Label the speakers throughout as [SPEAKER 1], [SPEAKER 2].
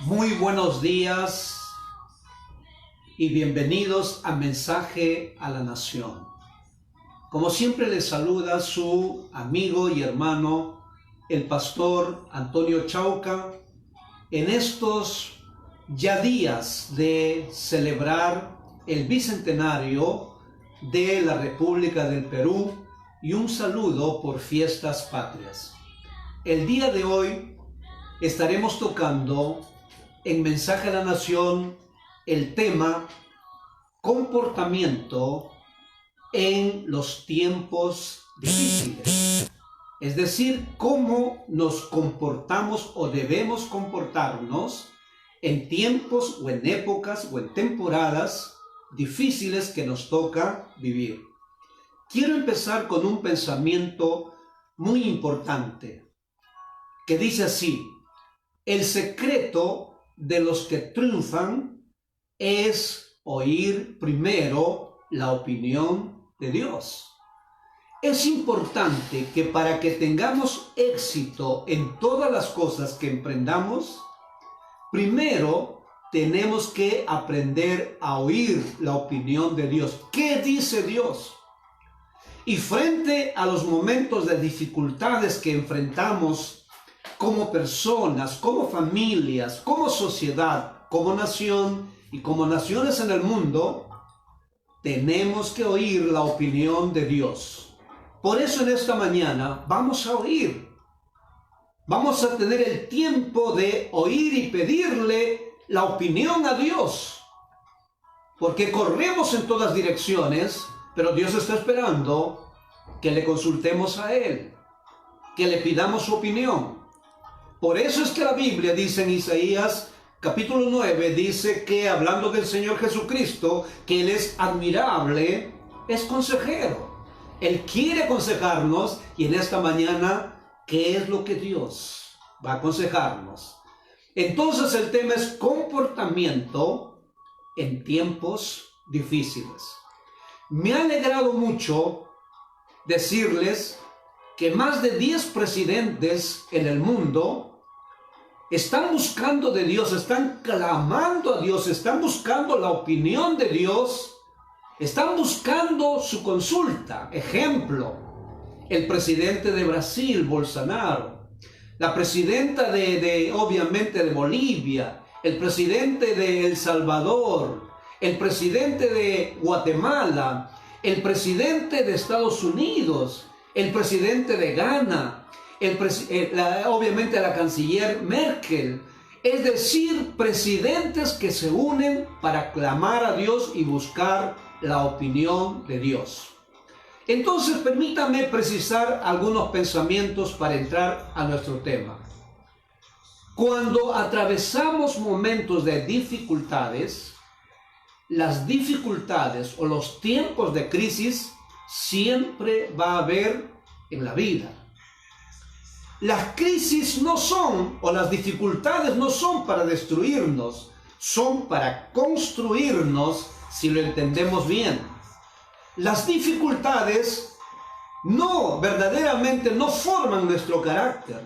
[SPEAKER 1] Muy buenos días y bienvenidos a Mensaje a la Nación. Como siempre les saluda su amigo y hermano, el pastor Antonio Chauca, en estos ya días de celebrar el bicentenario de la República del Perú y un saludo por fiestas patrias. El día de hoy estaremos tocando en Mensaje a la Nación el tema comportamiento en los tiempos difíciles. Es decir, cómo nos comportamos o debemos comportarnos en tiempos o en épocas o en temporadas difíciles que nos toca vivir. Quiero empezar con un pensamiento muy importante que dice así: el secreto de los que triunfan es oír primero la opinión de Dios. Es importante que para que tengamos éxito en todas las cosas que emprendamos, primero tenemos que aprender a oír la opinión de Dios. ¿Qué dice Dios? Y frente a los momentos de dificultades que enfrentamos como personas, como familias, como sociedad, como nación y como naciones en el mundo, tenemos que oír la opinión de Dios. Por eso en esta mañana vamos a oír. Vamos a tener el tiempo de oír y pedirle la opinión a Dios. Porque corremos en todas direcciones, pero Dios está esperando que le consultemos a Él, que le pidamos su opinión. Por eso es que la Biblia dice en Isaías capítulo 9, dice que hablando del Señor Jesucristo, que Él es admirable, es consejero. Él quiere aconsejarnos y en esta mañana, ¿qué es lo que Dios va a aconsejarnos? Entonces el tema es comportamiento en tiempos difíciles. Me ha alegrado mucho decirles que más de 10 presidentes en el mundo están buscando de Dios, están clamando a Dios, están buscando la opinión de Dios, están buscando su consulta. Ejemplo, el presidente de Brasil, Bolsonaro, la presidenta obviamente de Bolivia, el presidente de El Salvador, el presidente de Guatemala, el presidente de Estados Unidos, el presidente de Ghana, obviamente la canciller Merkel, es decir, presidentes que se unen para clamar a Dios y buscar la opinión de Dios. Entonces, permítame precisar algunos pensamientos para entrar a nuestro tema. Cuando atravesamos momentos de dificultades, las dificultades o los tiempos de crisis siempre va a haber en la vida. Las crisis no son, o las dificultades no son para destruirnos, son para construirnos si lo entendemos bien. Las dificultades verdaderamente no forman nuestro carácter.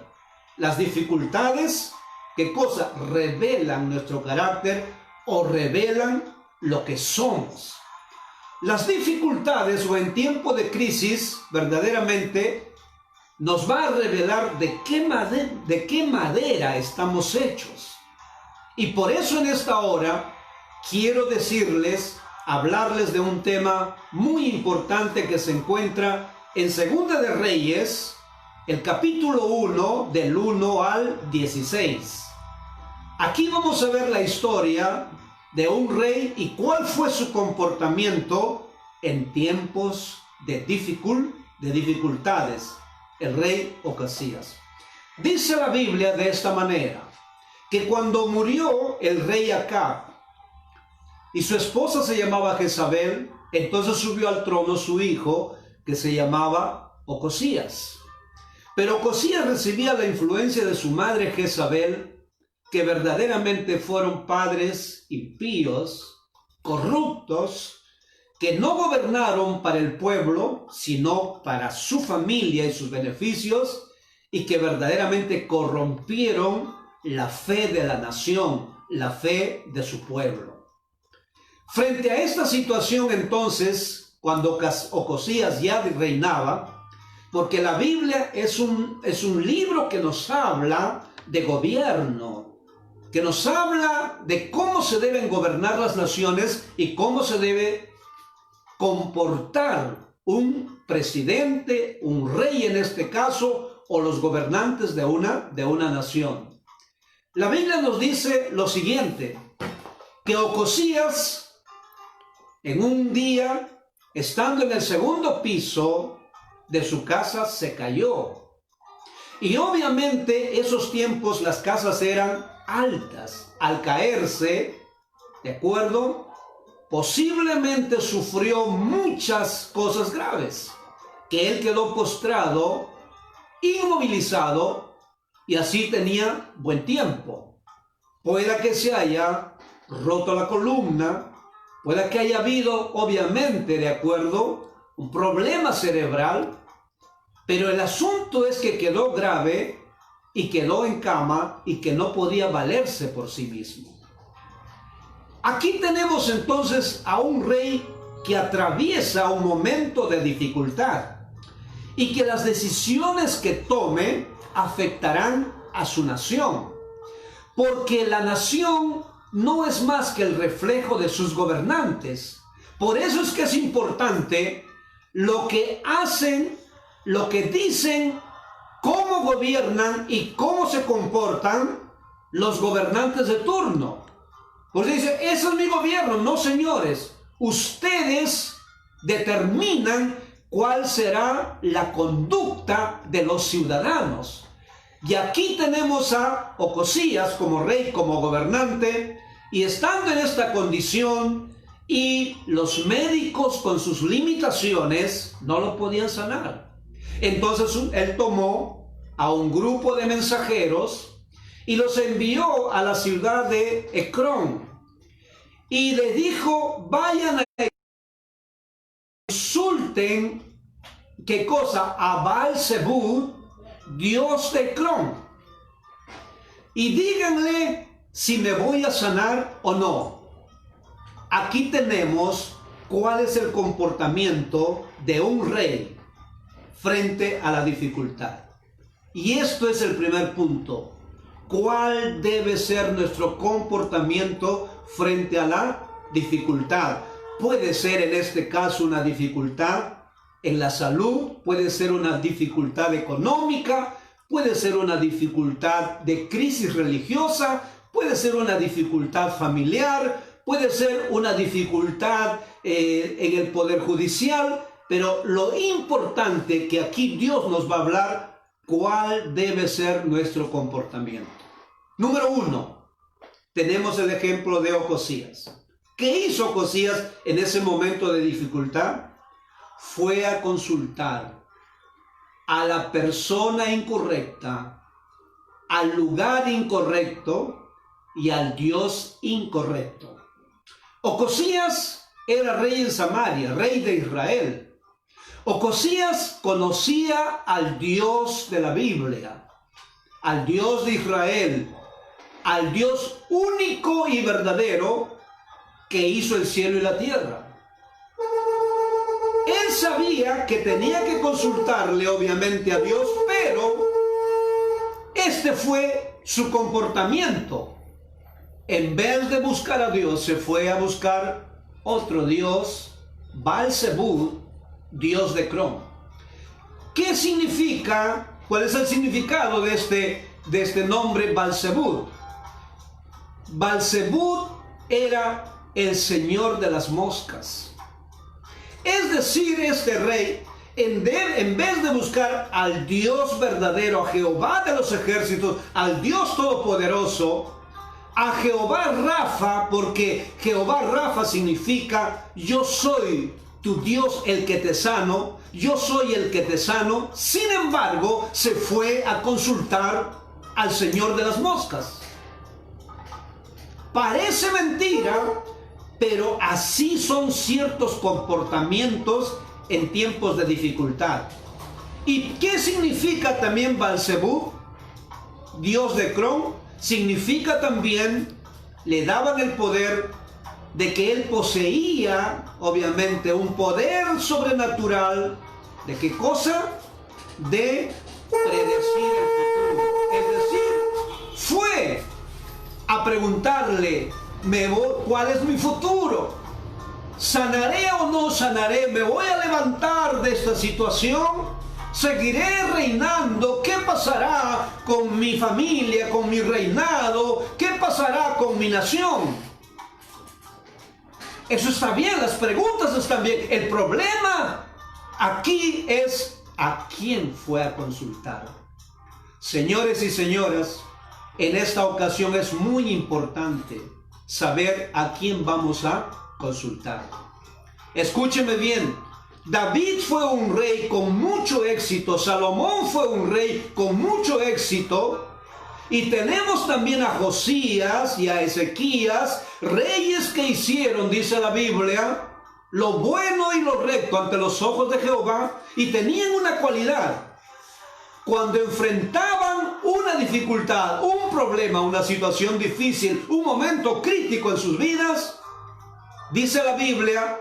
[SPEAKER 1] Las dificultades, ¿qué cosa? Revelan nuestro carácter o revelan lo que somos. Las dificultades o en tiempo de crisis verdaderamente nos va a revelar de qué madera estamos hechos. Y por eso en esta hora quiero hablarles de un tema muy importante que se encuentra en Segunda de Reyes, el capítulo 1, del 1 al 16. Aquí vamos a ver la historia de un rey y cuál fue su comportamiento en tiempos de dificultades. El rey Ocasías. Dice la Biblia de esta manera, que cuando murió el rey Acab y su esposa se llamaba Jezabel, entonces subió al trono su hijo que se llamaba Ocosías. Pero Ocosías recibía la influencia de su madre Jezabel, que verdaderamente fueron padres impíos, corruptos, que no gobernaron para el pueblo, sino para su familia y sus beneficios, y que verdaderamente corrompieron la fe de la nación, la fe de su pueblo. Frente a esta situación entonces, cuando Ocosías ya reinaba, porque la Biblia es un libro que nos habla de gobierno, que nos habla de cómo se deben gobernar las naciones y cómo se debe comportar un presidente, un rey en este caso, o los gobernantes de una nación. La Biblia nos dice lo siguiente, que Ocosías en un día, estando en el segundo piso de su casa, se cayó. Y obviamente esos tiempos las casas eran altas. Al caerse, ¿de acuerdo?, posiblemente sufrió muchas cosas graves, que él quedó postrado, inmovilizado, y así tenía buen tiempo. Pueda que se haya roto la columna, pueda que haya habido, obviamente, de acuerdo, un problema cerebral, pero el asunto es que quedó grave y quedó en cama y que no podía valerse por sí mismo. Aquí tenemos entonces a un rey que atraviesa un momento de dificultad y que las decisiones que tome afectarán a su nación, porque la nación no es más que el reflejo de sus gobernantes. Por eso es que es importante lo que hacen, lo que dicen, cómo gobiernan y cómo se comportan los gobernantes de turno. Porque dice, ese es mi gobierno. No, señores, ustedes determinan cuál será la conducta de los ciudadanos. Y aquí tenemos a Ocosías como rey, como gobernante, y estando en esta condición, y los médicos con sus limitaciones no lo podían sanar. Entonces él tomó a un grupo de mensajeros y los envió a la ciudad de Ecrón y le dijo, vayan a consulten, ¿qué cosa? A Baal-Zebub, dios de Ecrón, y díganle si me voy a sanar o no. Aquí tenemos cuál es el comportamiento de un rey frente a la dificultad. Y esto es el primer punto. ¿Cuál debe ser nuestro comportamiento frente a la dificultad? Puede ser en este caso una dificultad en la salud, puede ser una dificultad económica, puede ser una dificultad de crisis religiosa, puede ser una dificultad familiar, puede ser una dificultad en el poder judicial, pero lo importante que aquí Dios nos va a hablar, cuál debe ser nuestro comportamiento. Número 1, tenemos el ejemplo de Ocosías. ¿Qué hizo Ocosías en ese momento de dificultad? Fue a consultar a la persona incorrecta, al lugar incorrecto y al Dios incorrecto. Ocosías era rey en Samaria, rey de Israel. Ocosías conocía al Dios de la Biblia, al Dios de Israel, al Dios único y verdadero que hizo el cielo y la tierra. Él sabía que tenía que consultarle obviamente a Dios, pero este fue su comportamiento. En vez de buscar a Dios, se fue a buscar otro Dios, Baal-Zebub, dios de Ecrón. ¿Qué significa? ¿Cuál es el significado de este nombre Baal-Zebub? Baal-Zebub era el señor de las moscas. Es decir, este rey, en vez de buscar al Dios verdadero, a Jehová de los ejércitos, al Dios todopoderoso, a Jehová Rafa, porque Jehová Rafa significa yo soy tu Dios el que te sano, yo soy el que te sano. Sin embargo, se fue a consultar al señor de las moscas. Parece mentira, pero así son ciertos comportamientos en tiempos de dificultad. ¿Y qué significa también Baal-Zebub, dios de Ecrón? significa también, le daban el poder de que él poseía, obviamente, un poder sobrenatural. ¿De qué cosa? De predecir el futuro. Es decir, fue a preguntarle, ¿cuál es mi futuro? ¿Sanaré o no sanaré? ¿Me voy a levantar de esta situación? ¿Seguiré reinando? ¿Qué pasará con mi familia, con mi reinado? ¿Qué pasará con mi nación? Eso está bien, las preguntas están bien. El problema aquí es a quién fue a consultar. Señores y señoras, en esta ocasión es muy importante saber a quién vamos a consultar. Escúcheme bien. David fue un rey con mucho éxito, Salomón fue un rey con mucho éxito, y tenemos también a Josías y a Ezequías, reyes que hicieron, dice la Biblia, lo bueno y lo recto ante los ojos de Jehová, y tenían una cualidad: cuando enfrentaban una dificultad, un problema, una situación difícil, un momento crítico en sus vidas, dice la Biblia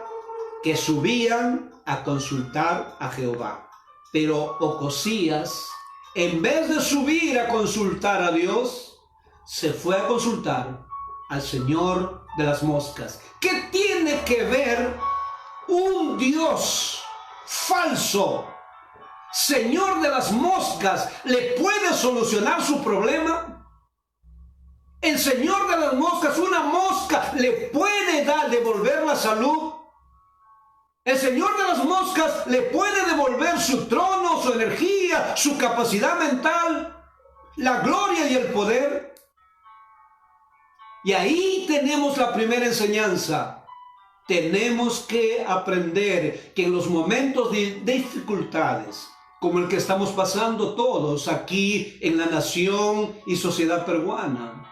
[SPEAKER 1] que subían a consultar a Jehová. Pero Ocosías, en vez de subir a consultar a Dios, se fue a consultar al Señor de las moscas. ¿Qué tiene que ver un Dios falso, Señor de las moscas, le puede solucionar su problema? El Señor de las moscas, una mosca, le puede devolver la salud. El Señor de las moscas le puede devolver su trono, su energía, su capacidad mental, la gloria y el poder. Y ahí tenemos la primera enseñanza. Tenemos que aprender que en los momentos de dificultades, como el que estamos pasando todos aquí en la nación y sociedad peruana,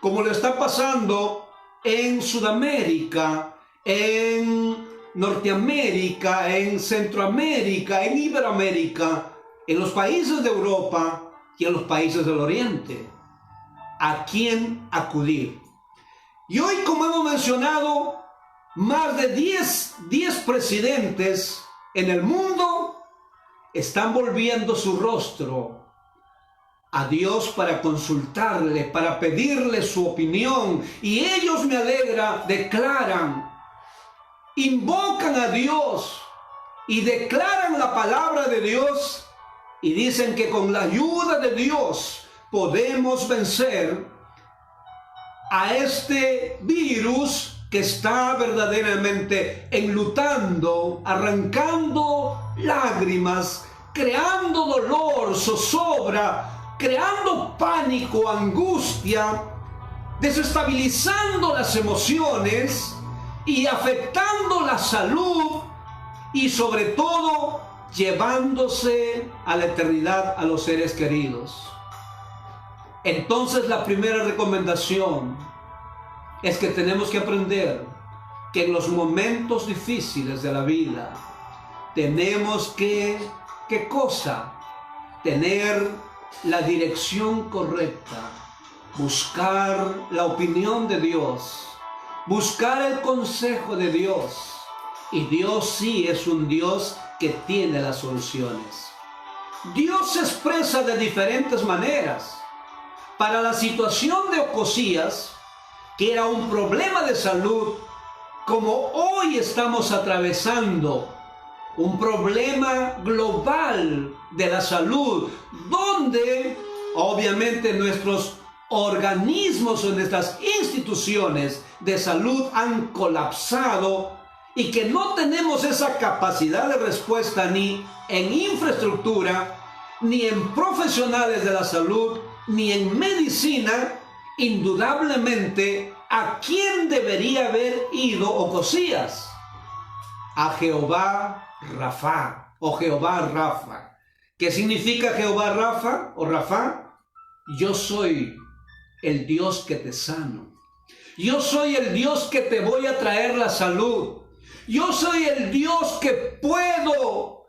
[SPEAKER 1] como lo está pasando en Sudamérica, en Norteamérica, en Centroamérica, en Iberoamérica, en los países de Europa y en los países del Oriente. ¿A quién acudir? Y hoy, como hemos mencionado, más de 10 presidentes en el mundo están volviendo su rostro a Dios para consultarle, para pedirle su opinión. Y ellos, me alegra, declaran, invocan a Dios y declaran la palabra de Dios y dicen que con la ayuda de Dios podemos vencer a este virus que está verdaderamente enlutando, arrancando lágrimas, creando dolor, zozobra, creando pánico, angustia, desestabilizando las emociones y afectando la salud, y sobre todo llevándose a la eternidad a los seres queridos. Entonces, la primera recomendación es que tenemos que aprender que en los momentos difíciles de la vida tenemos que, ¿qué cosa? Tener la dirección correcta, buscar la opinión de Dios, buscar el consejo de Dios. Y Dios sí es un Dios que tiene las soluciones. Dios se expresa de diferentes maneras. Para la situación de Ocosías, que era un problema de salud, como hoy estamos atravesando un problema global de la salud, donde obviamente nuestros organismos o nuestras instituciones de salud han colapsado y que no tenemos esa capacidad de respuesta ni en infraestructura, ni en profesionales de la salud, ni en medicina. Indudablemente, ¿a quién debería haber ido Ocosías? A Jehová Rafa o Jehová Rafa. ¿Qué significa Jehová Rafa o Rafa? Yo soy el Dios que te sano. Yo soy el Dios que te voy a traer la salud. Yo soy el Dios que puedo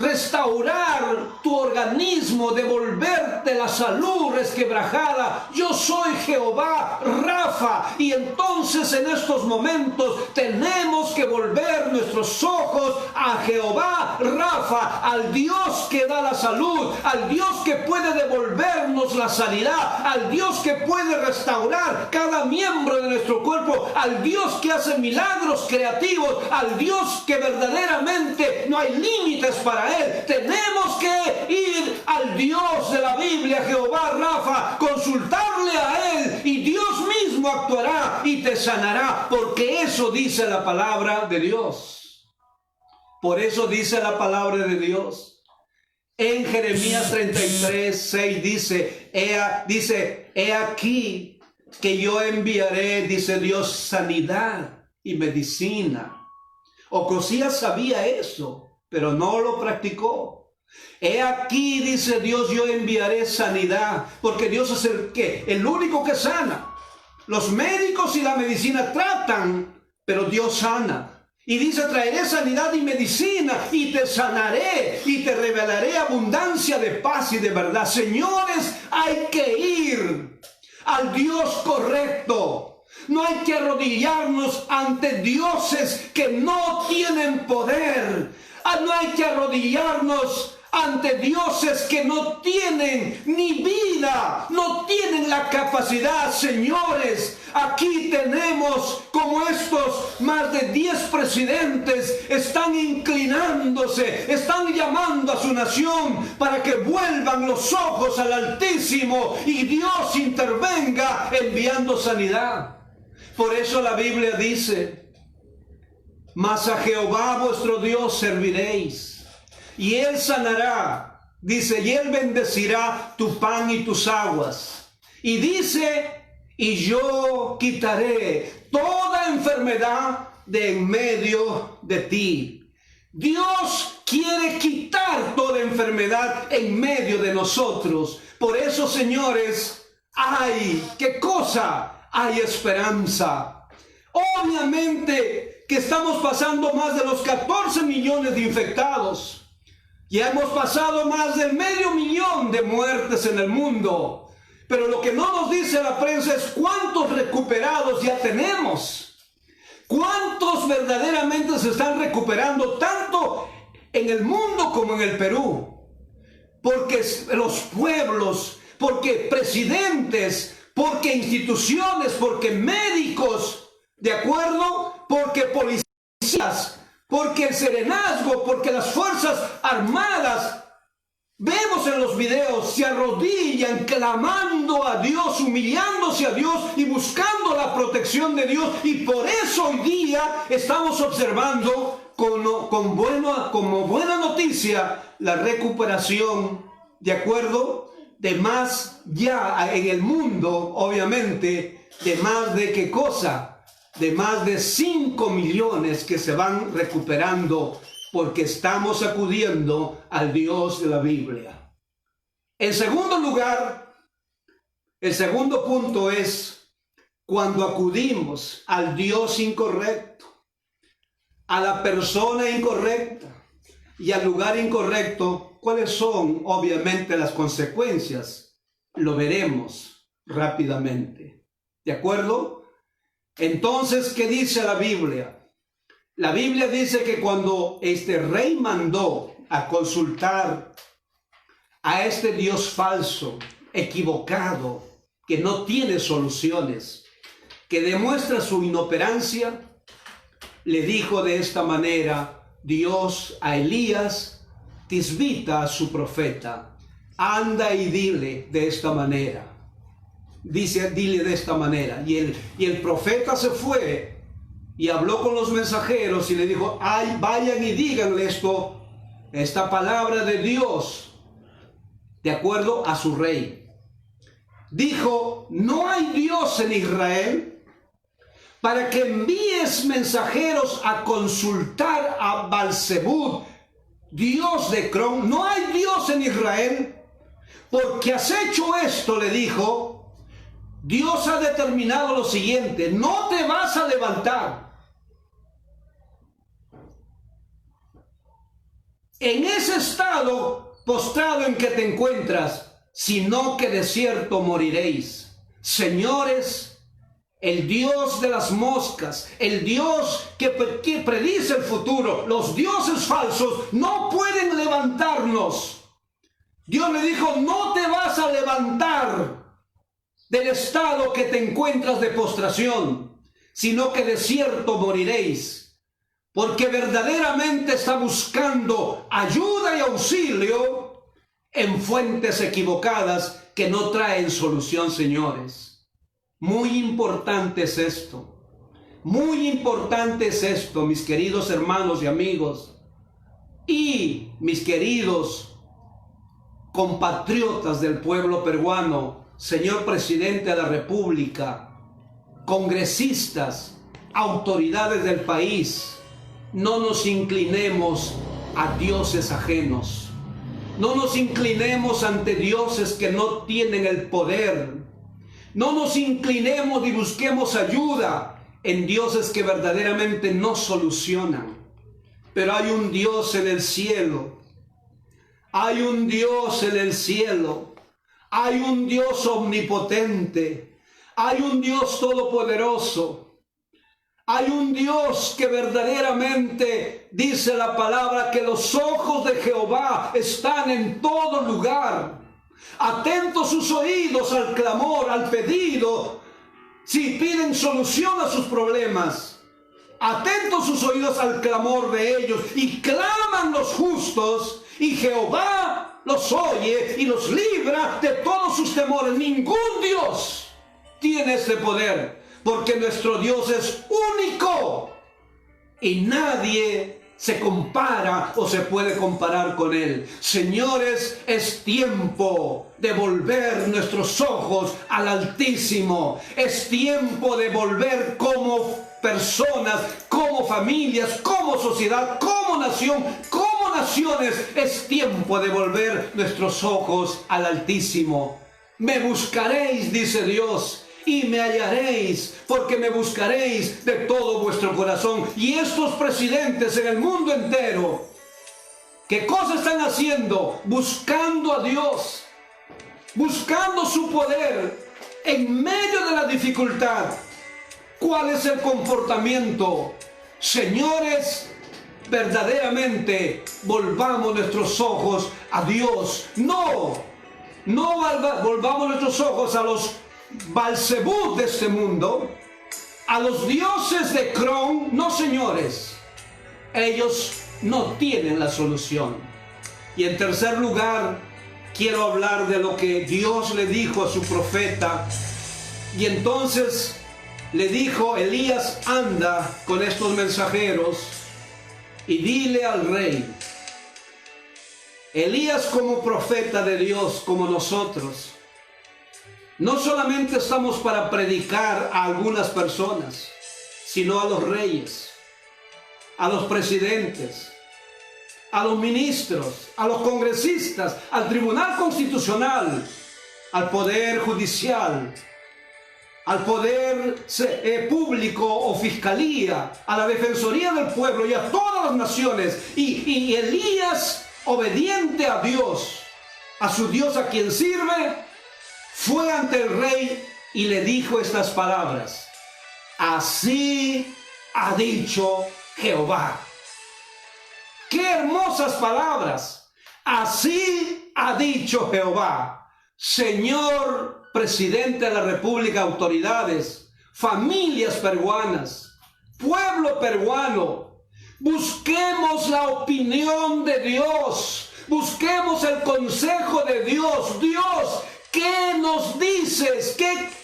[SPEAKER 1] restaurar tu organismo, devolverte la salud resquebrajada. Yo soy Jehová Rafa. Y entonces en estos momentos tenemos que volver nuestros ojos a Jehová Rafa, al Dios que da la salud, al Dios que puede devolvernos la sanidad, al Dios que puede restaurar cada miembro de nuestro cuerpo, al Dios que hace milagros creativos, al Dios que verdaderamente no hay límites para Él. Tenemos que ir al Dios de la Biblia, Jehová Rafa, consultarle a Él y Dios mismo actuará y te sanará, porque eso dice la palabra de Dios. Por eso dice la palabra de Dios. En Jeremías 33:6 dice, he aquí que yo enviaré, dice Dios, sanidad y medicina. Ocosías sabía eso, pero no lo practicó. He aquí, dice Dios, yo enviaré sanidad, porque Dios es el único que sana. Los médicos y la medicina tratan, pero Dios sana. Y dice, traeré sanidad y medicina, y te sanaré, y te revelaré abundancia de paz y de verdad. Señores, hay que ir al Dios correcto. No hay que arrodillarnos ante dioses que no tienen poder. No hay que arrodillarnos ante dioses que no tienen ni vida, no tienen la capacidad. Señores, aquí tenemos como estos más de 10 presidentes están inclinándose, están llamando a su nación para que vuelvan los ojos al Altísimo y Dios intervenga enviando sanidad. Por eso la Biblia dice, mas a Jehová vuestro Dios serviréis, y Él sanará, dice, y Él bendecirá tu pan y tus aguas. Y dice, y yo quitaré toda enfermedad de en medio de ti. Dios quiere quitar toda enfermedad en medio de nosotros. Por eso, señores, ¿qué cosa? Hay esperanza. Obviamente que estamos pasando más de los 14 millones de infectados. Ya hemos pasado más de 500,000 de muertes en el mundo. Pero lo que no nos dice la prensa es cuántos recuperados ya tenemos. Cuántos verdaderamente se están recuperando tanto en el mundo como en el Perú. Porque los pueblos, porque presidentes, porque instituciones, porque médicos, ¿de acuerdo? Porque policías, porque el serenazgo, porque las fuerzas armadas, vemos en los videos, se arrodillan clamando a Dios, humillándose a Dios y buscando la protección de Dios. Y por eso hoy día estamos observando como buena noticia la recuperación, ¿de acuerdo? De más ya en el mundo, obviamente, de más de qué cosa, de más de 5 millones que se van recuperando porque estamos acudiendo al Dios de la Biblia. En segundo lugar, el segundo punto es cuando acudimos al Dios incorrecto, a la persona incorrecta y al lugar incorrecto. ¿Cuáles son, obviamente, las consecuencias? Lo veremos rápidamente. ¿De acuerdo? Entonces, ¿qué dice la Biblia? La Biblia dice que cuando este rey mandó a consultar a este Dios falso, equivocado, que no tiene soluciones, que demuestra su inoperancia, le dijo de esta manera Dios a Elías, Tisbita, a su profeta, anda y dile de esta manera. Dice, dile de esta manera. Y el profeta se fue y habló con los mensajeros y le dijo, vayan y díganle esta palabra de Dios, de acuerdo a su rey. Dijo, no hay Dios en Israel para que envíes mensajeros a consultar a Balzebub, Dios de Cron. No hay Dios en Israel, porque has hecho esto, le dijo. Dios ha determinado lo siguiente: no te vas a levantar. en ese estado postrado en que te encuentras, sino que de cierto moriréis. Señores, el Dios de las moscas, el Dios que predice el futuro, los dioses falsos no pueden levantarnos. Dios le dijo, no te vas a levantar del estado que te encuentras de postración, sino que de cierto moriréis, porque verdaderamente está buscando ayuda y auxilio en fuentes equivocadas que no traen solución, señores. Muy importante es esto. Muy importante es esto, mis queridos hermanos y amigos, y mis queridos compatriotas del pueblo peruano, señor presidente de la República, congresistas, autoridades del país. No nos inclinemos a dioses ajenos. No nos inclinemos ante dioses que no tienen el poder. No nos inclinemos y busquemos ayuda en dioses que verdaderamente no solucionan. Pero hay un Dios en el cielo. Hay un Dios en el cielo. Hay un Dios omnipotente. Hay un Dios todopoderoso. Hay un Dios que verdaderamente dice la palabra que los ojos de Jehová están en todo lugar. Atentos sus oídos al clamor, al pedido, si piden solución a sus problemas. Atentos sus oídos al clamor de ellos, y claman los justos, y Jehová los oye y los libra de todos sus temores. Ningún Dios tiene ese poder, porque nuestro Dios es único y nadie se compara o se puede comparar con Él. Señores, es tiempo de volver nuestros ojos al Altísimo. Es tiempo de volver como personas, como familias, como sociedad, como nación, como naciones. Es tiempo de volver nuestros ojos al Altísimo. Me buscaréis, dice Dios, y me hallaréis, porque me buscaréis de todo vuestro corazón. Y estos presidentes en el mundo entero, ¿qué cosa están haciendo? Buscando a Dios, buscando su poder en medio de la dificultad. ¿Cuál es el comportamiento? Señores, verdaderamente volvamos nuestros ojos a Dios. No volvamos nuestros ojos a los Balzebú de este mundo, a los dioses de Cron. No, señores, ellos no tienen la solución. Y en tercer lugar, quiero hablar de lo que Dios le dijo a su profeta. Y entonces le dijo: Elías, anda con estos mensajeros y dile al rey. Elías, como profeta de Dios, como nosotros, no solamente estamos para predicar a algunas personas, sino a los reyes, a los presidentes, a los ministros, a los congresistas, al Tribunal Constitucional, al Poder Judicial, al Poder Público o Fiscalía, a la Defensoría del Pueblo y a todas las naciones. Y Elías, obediente a Dios, a su Dios a quien sirve, fue ante el rey y le dijo estas palabras: así ha dicho Jehová. ¡Qué hermosas palabras! Así ha dicho Jehová. Señor presidente de la República, autoridades, familias peruanas, pueblo peruano, busquemos la opinión de Dios, busquemos el consejo de Dios. Dios, ¿qué nos dices?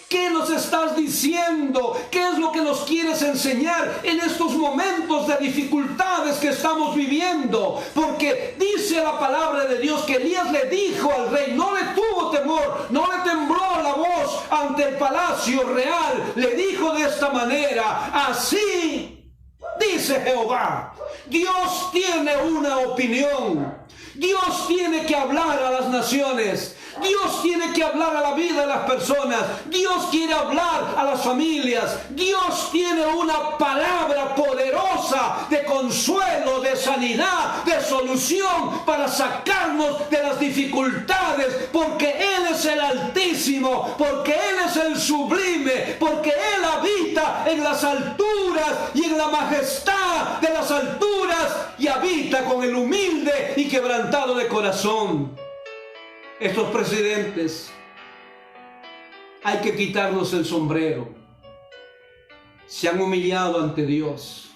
[SPEAKER 1] ¿Qué nos estás diciendo? ¿Qué es lo que nos quieres enseñar en estos momentos de dificultades que estamos viviendo? Porque dice la palabra de Dios que Elías le dijo al rey, no le tuvo temor, no le tembló la voz ante el palacio real. Le dijo de esta manera: así dice Jehová. Dios tiene una opinión. Dios tiene que hablar a las naciones. Dios tiene que hablar a la vida de las personas. Dios quiere hablar a las familias. Dios tiene una palabra poderosa de consuelo, de sanidad, de solución para sacarnos de las dificultades, porque Él es el Altísimo, porque Él es el Sublime, porque Él habita en las alturas y en la majestad de las alturas y habita con el humilde y quebrantado de corazón. Estos presidentes, hay que quitarnos el sombrero. Se han humillado ante Dios,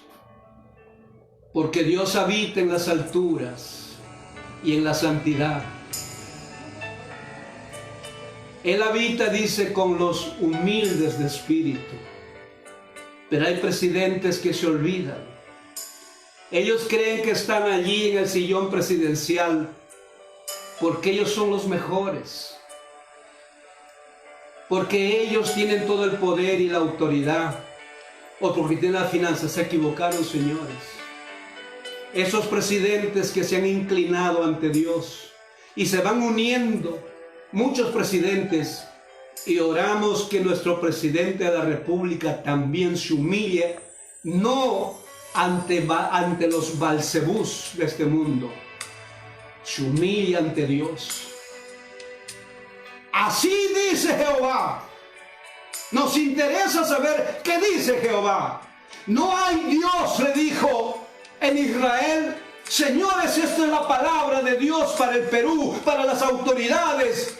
[SPEAKER 1] porque Dios habita en las alturas y en la santidad. Él habita, dice, con los humildes de espíritu. Pero hay presidentes que se olvidan. Ellos creen que están allí en el sillón presidencial porque ellos son los mejores, porque ellos tienen todo el poder y la autoridad, o porque tienen las finanzas. Se equivocaron, señores. Esos presidentes que se han inclinado ante Dios y se van uniendo, muchos presidentes, y oramos que nuestro presidente de la República también se humille, no ante los Belcebús de este mundo, se humilla ante Dios. Así dice Jehová. Nos interesa saber qué dice Jehová. No hay Dios, le dijo en Israel. Señores, esta es la palabra de Dios para el Perú, para las autoridades,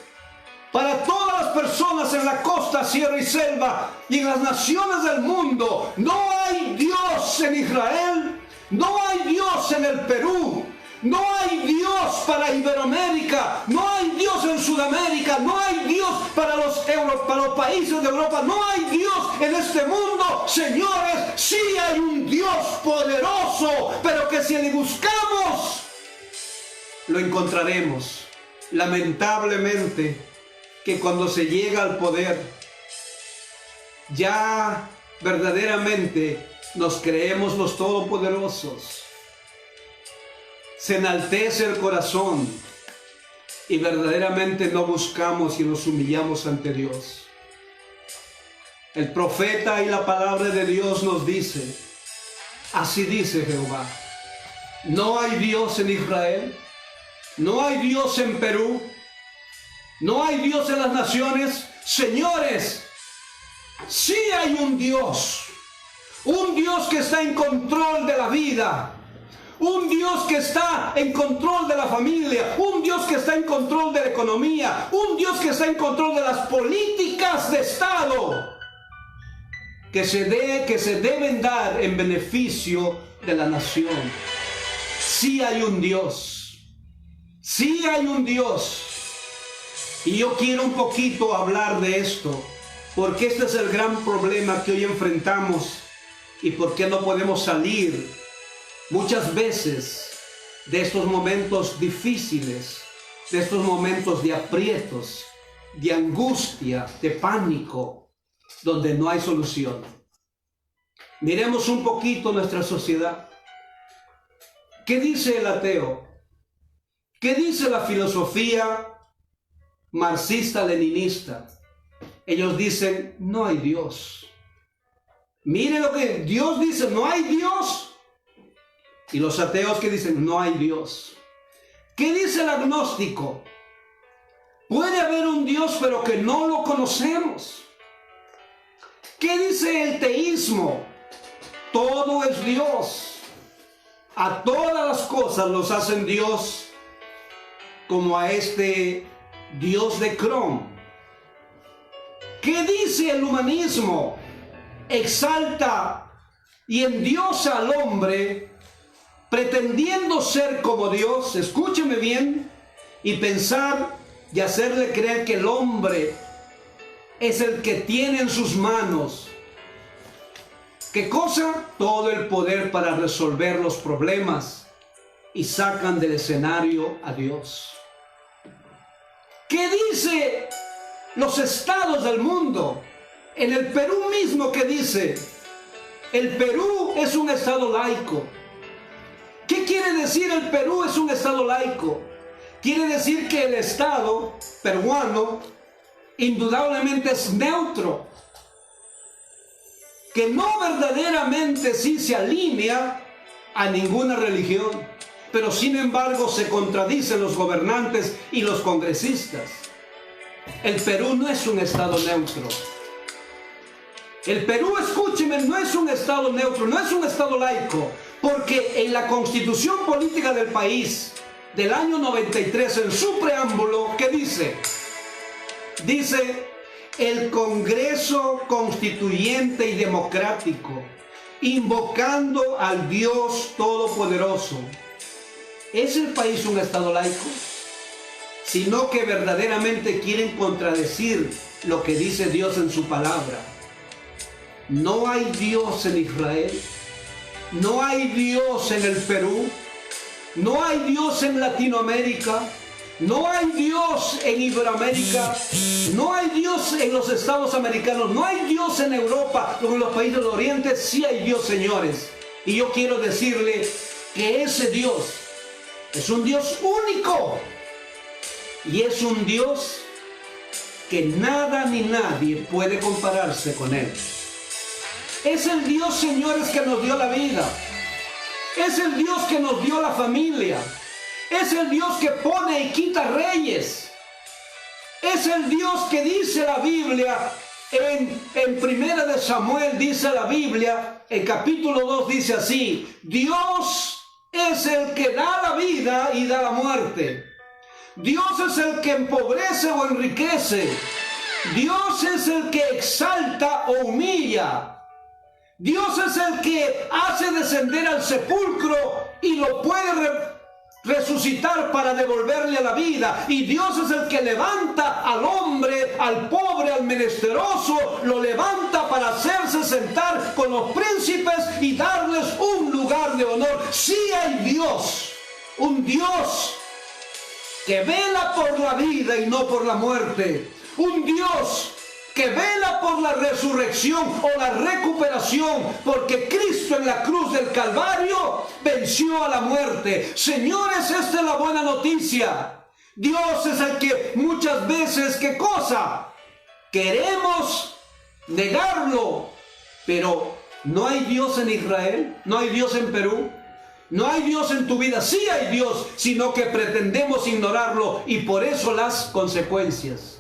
[SPEAKER 1] para todas las personas en la costa, sierra y selva y en las naciones del mundo. No hay Dios en Israel, no hay Dios en el Perú, no hay Dios para Iberoamérica, no hay Dios en Sudamérica, no hay Dios para los países de Europa, no hay Dios en este mundo. Señores, sí hay un Dios poderoso, pero que si le buscamos, lo encontraremos. Lamentablemente, que cuando se llega al poder, ya verdaderamente nos creemos los todopoderosos. Se enaltece el corazón y verdaderamente no buscamos y nos humillamos ante Dios. El profeta y la palabra de Dios nos dice, así dice Jehová, no hay Dios en Israel, no hay Dios en Perú, no hay Dios en las naciones. Señores, sí hay un Dios que está en control de la vida, un Dios que está en control de la familia, un Dios que está en control de la economía, un Dios que está en control de las políticas de Estado que se deben dar en beneficio de la nación. Sí hay un Dios, sí hay un Dios. Y yo quiero un poquito hablar de esto, porque este es el gran problema que hoy enfrentamos y por qué no podemos salir muchas veces de estos momentos difíciles, de estos momentos de aprietos, de angustia, de pánico, donde no hay solución. Miremos un poquito nuestra sociedad. ¿Qué dice el ateo? ¿Qué dice la filosofía marxista-leninista? Ellos dicen, no hay Dios. Mire lo que Dios dice, no hay Dios. Y los ateos que dicen, no hay Dios. ¿Qué dice el agnóstico? Puede haber un Dios, pero que no lo conocemos. ¿Qué dice el teísmo? Todo es Dios. A todas las cosas los hacen Dios, como a este Dios de Crom. ¿Qué dice el humanismo? Exalta y endiosa al hombre, pretendiendo ser como Dios, escúcheme bien, y pensar y hacerle creer que el hombre es el que tiene en sus manos, ¿qué cosa? Todo el poder para resolver los problemas, y sacan del escenario a Dios. ¿Qué dice los estados del mundo? En el Perú mismo, ¿qué dice? El Perú es un estado laico. ¿Qué quiere decir el Perú es un estado laico? quiere decir que el Estado peruano indudablemente es neutro, que no verdaderamente sí se alinea a ninguna religión, pero sin embargo se contradicen los gobernantes y los congresistas. El Perú no es un Estado neutro. El Perú, escúcheme, no es un Estado neutro, no es un Estado laico, porque en la Constitución Política del país del año 93, en su preámbulo, ¿qué dice? Dice: el Congreso Constituyente y Democrático, invocando al Dios Todopoderoso. ¿Es el país un Estado laico? Sino que verdaderamente quieren contradecir lo que dice Dios en su palabra. No hay Dios en Israel, no hay Dios en el Perú, no hay Dios en Latinoamérica, no hay Dios en Iberoamérica, no hay Dios en los Estados americanos, no hay Dios en Europa o en los países del Oriente. Sí hay Dios, señores. Y yo quiero decirle que ese Dios es un Dios único y es un Dios que nada ni nadie puede compararse con Él. Es el Dios, señores, que nos dio la vida. Es el Dios que nos dio la familia. Es el Dios que pone y quita reyes. Es el Dios que dice la Biblia, en Primera de Samuel dice la Biblia, en capítulo 2 dice así: Dios es el que da la vida y da la muerte. Dios es el que empobrece o enriquece. Dios es el que exalta o humilla. Dios es el que hace descender al sepulcro y lo puede resucitar para devolverle a la vida. Y Dios es el que levanta al hombre, al pobre, al menesteroso, lo levanta para hacerse sentar con los príncipes y darles un lugar de honor. Sí hay Dios, un Dios que vela por la vida y no por la muerte, un Dios que vela por la resurrección o la recuperación, porque Cristo en la cruz del Calvario venció a la muerte. Señores, esta es la buena noticia. Dios es el que muchas veces, ¿qué cosa? Queremos negarlo, pero no hay Dios en Israel, no hay Dios en Perú, no hay Dios en tu vida. Sí hay Dios, sino que pretendemos ignorarlo y por eso las consecuencias.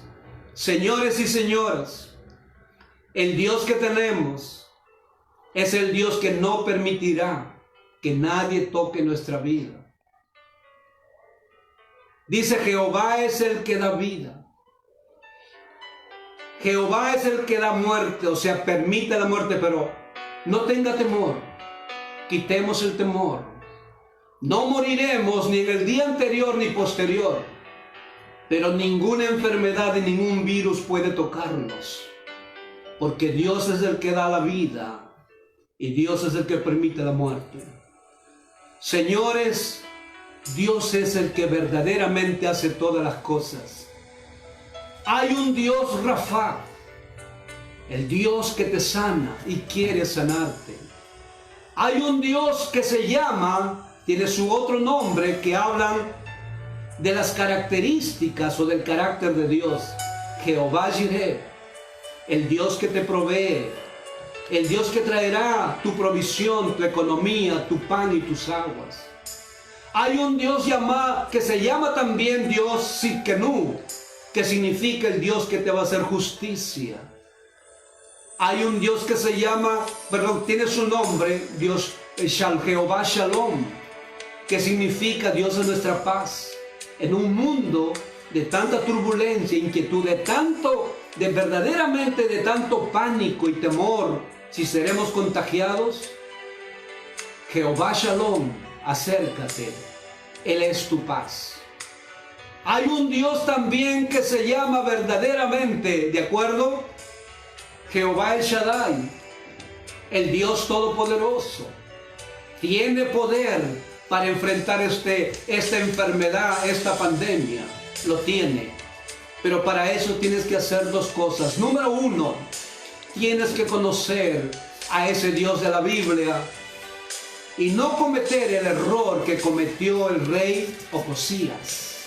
[SPEAKER 1] Señores y señoras, el Dios que tenemos es el Dios que no permitirá que nadie toque nuestra vida. Dice: Jehová es el que da vida. Jehová es el que da muerte, o sea, permite la muerte, pero no tenga temor. Quitemos el temor. No moriremos ni en el día anterior ni posterior. Pero ninguna enfermedad y ningún virus puede tocarnos, porque Dios es el que da la vida y Dios es el que permite la muerte. Señores, Dios es el que verdaderamente hace todas las cosas. Hay un Dios Rafa, el Dios que te sana y quiere sanarte. Hay un Dios que se llama, tiene su otro nombre, que hablan de las características o del carácter de Dios. Jehová Jireh, el Dios que te provee, el Dios que traerá tu provisión, tu economía, tu pan y tus aguas. Hay un Dios que se llama también Dios Sidkenu, que significa el Dios que te va a hacer justicia. Hay un Dios que se llama, tiene su nombre, Dios Jehová Shalom, que significa Dios es nuestra paz. En un mundo de tanta turbulencia, inquietud, verdaderamente de tanto pánico y temor, si seremos contagiados, Jehová Shalom, acércate, Él es tu paz. Hay un Dios también que se llama verdaderamente, ¿de acuerdo? Jehová El Shaddai, el Dios Todopoderoso, tiene poder para enfrentar esta enfermedad, esta pandemia. Lo tiene. Pero para eso tienes que hacer dos cosas. Número uno, tienes que conocer a ese Dios de la Biblia y no cometer el error que cometió el rey Ocosías.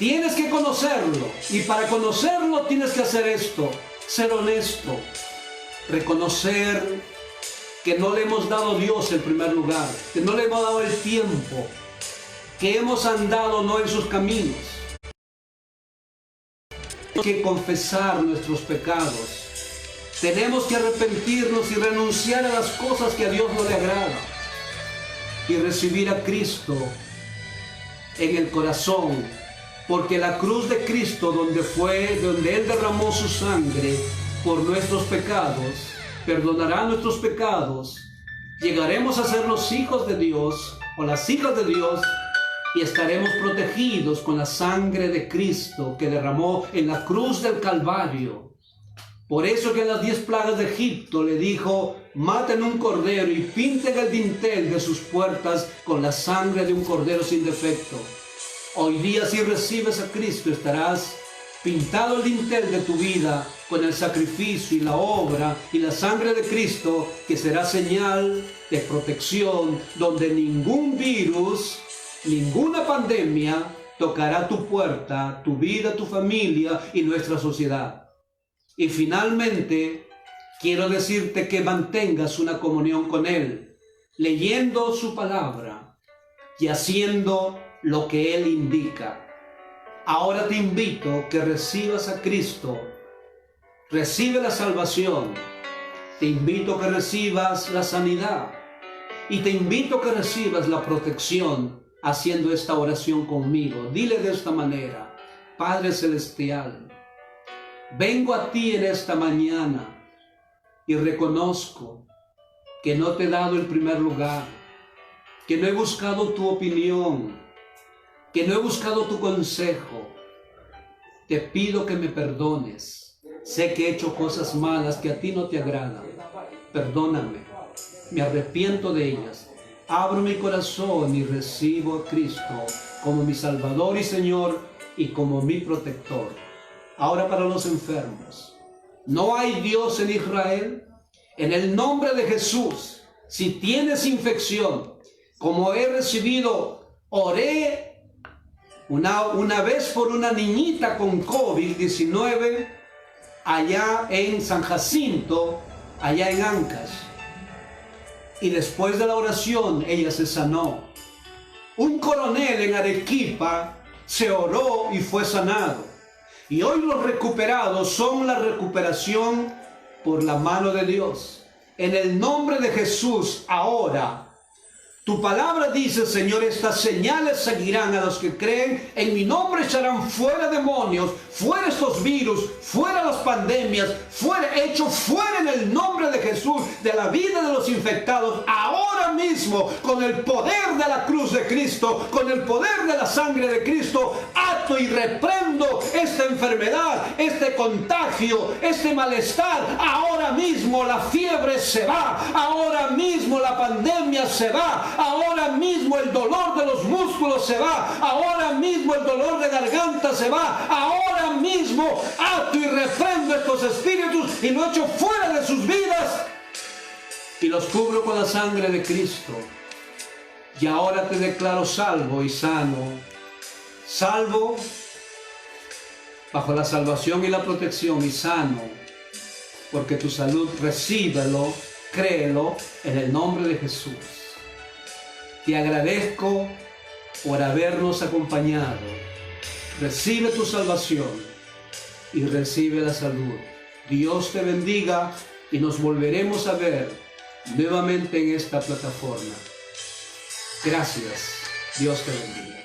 [SPEAKER 1] Tienes que conocerlo, y para conocerlo tienes que hacer esto: ser honesto, reconocer que no le hemos dado a Dios el primer lugar, que no le hemos dado el tiempo, que hemos andado no en sus caminos. Tenemos que confesar nuestros pecados, tenemos que arrepentirnos y renunciar a las cosas que a Dios no le agradan, y recibir a Cristo en el corazón, porque la cruz de Cristo, donde Él derramó su sangre por nuestros pecados, perdonará nuestros pecados, llegaremos a ser los hijos de Dios o las hijas de Dios, y estaremos protegidos con la sangre de Cristo que derramó en la cruz del Calvario. Por eso que en las 10 plagas de Egipto le dijo: maten un cordero y pinten el dintel de sus puertas con la sangre de un cordero sin defecto. Hoy día, si recibes a Cristo, estarás pintado el dintel de tu vida con el sacrificio y la obra y la sangre de Cristo, que será señal de protección, donde ningún virus, ninguna pandemia tocará tu puerta, tu vida, tu familia y nuestra sociedad. Y finalmente, quiero decirte que mantengas una comunión con Él, leyendo su palabra y haciendo lo que Él indica. Ahora te invito que recibas a Cristo, recibe la salvación, te invito que recibas la sanidad y te invito que recibas la protección haciendo esta oración conmigo. Dile de esta manera: Padre Celestial, vengo a ti en esta mañana y reconozco que no te he dado el primer lugar, que no he buscado tu opinión, que no he buscado tu consejo. Te pido que me perdones. Sé que he hecho cosas malas que a ti no te agradan. Perdóname, me arrepiento de ellas. Abro mi corazón y recibo a Cristo como mi Salvador y Señor y como mi protector. Ahora, para los enfermos: ¿no hay Dios en Israel? En el nombre de Jesús, si tienes infección, como he recibido, oré una vez por una niñita con COVID-19 allá en San Jacinto, allá en Ancash. Y después de la oración, ella se sanó. Un coronel en Arequipa se oró y fue sanado. Y hoy los recuperados son la recuperación por la mano de Dios. En el nombre de Jesús, ahora, tu palabra dice, Señor: estas señales seguirán a los que creen. En mi nombre echarán fuera demonios, fuera estos virus, fuera las pandemias, hecho fuera en el nombre de Jesús de la vida de los infectados. Ahora mismo, con el poder de la cruz de Cristo, con el poder de la sangre de Cristo, ato y reprendo esta enfermedad, este contagio, este malestar. Ahora mismo la fiebre se va, ahora mismo la pandemia se va, ahora mismo el dolor de los músculos se va, ahora mismo el dolor de garganta se va, ahora mismo ato y reprendo estos espíritus y lo echo fuera de sus vidas y los cubro con la sangre de Cristo. Y ahora te declaro salvo y sano, salvo bajo la salvación y la protección, y sano, porque tu salud, recíbelo, créelo en el nombre de Jesús. Te agradezco por habernos acompañado. Recibe tu salvación y recibe la salud. Dios te bendiga y nos volveremos a ver nuevamente en esta plataforma. Gracias. Dios te bendiga.